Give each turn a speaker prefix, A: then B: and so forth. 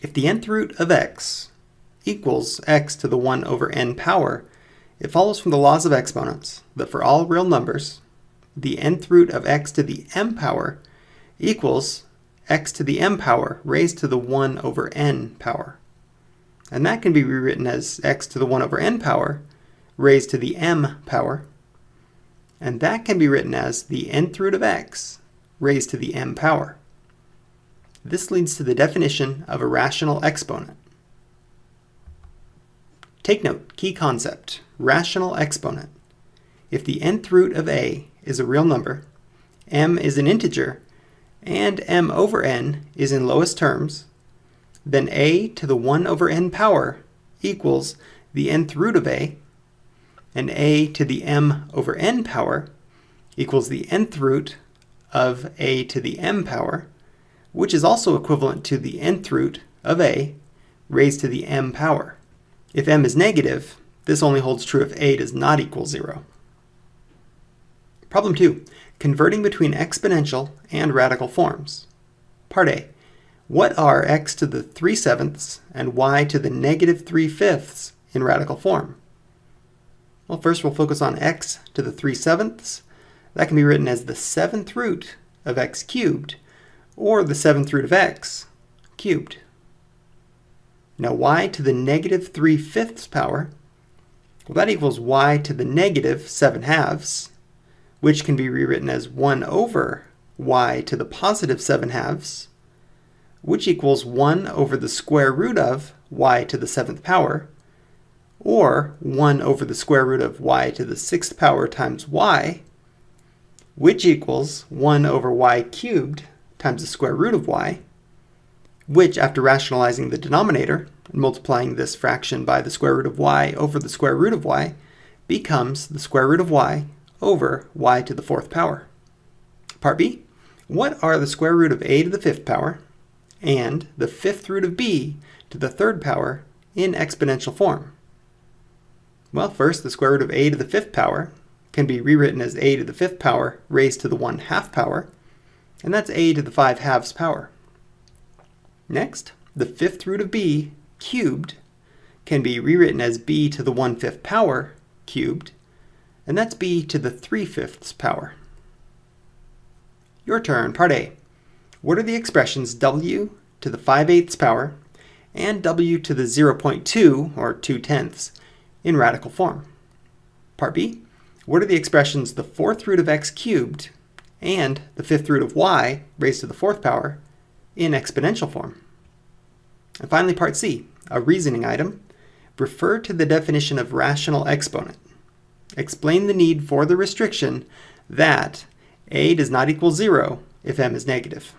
A: If the nth root of x equals x to the 1 over n power, it follows from the laws of exponents that for all real numbers, the nth root of x to the m power equals x to the m power raised to the 1 over n power. And that can be rewritten as x to the 1 over n power raised to the m power. And that can be written as the nth root of x raised to the m power. This leads to the definition of a rational exponent. Take note, key concept, rational exponent. If the nth root of a is a real number, m is an integer, and m over n is in lowest terms, then a to the 1 over n power equals the nth root of a, and a to the m over n power equals the nth root of a to the m power, which is also equivalent to the nth root of a raised to the m power. If m is negative, this only holds true if a does not equal 0. Problem 2. Converting between exponential and radical forms. Part A. What are x to the 3/7 and y to the negative 3/5 in radical form? Well, first we'll focus on x to the 3/7. That can be written as the 7th root of x cubed, or the 7th root of x cubed. Now y to the negative 3/5 power, well, that equals y to the negative 7/2, which can be rewritten as 1 over y to the positive 7/2, which equals 1 over the square root of y to the 7th power, or 1 over the square root of y to the 6th power times y, which equals 1 over y cubed times the square root of y, which, after rationalizing the denominator and multiplying this fraction by the square root of y over the square root of y, becomes the square root of y over y to the 4th power. Part B. What are the square root of a to the 5th power and the 5th root of b to the 3rd power in exponential form? Well, first, the square root of a to the 5th power can be rewritten as a to the 5th power raised to the 1/2 power, and that's a to the 5/2 power. Next, the 5th root of b cubed can be rewritten as b to the 1/5 power cubed, and that's b to the 3/5 power. Your turn, part A. What are the expressions w to the 5/8 power and w to the 0.2, or 2/10, in radical form? Part B. What are the expressions the 4th root of x cubed and the 5th root of y raised to the 4th power in exponential form? And finally, part C, a reasoning item. Refer to the definition of rational exponent. Explain the need for the restriction that a does not equal 0 if m is negative.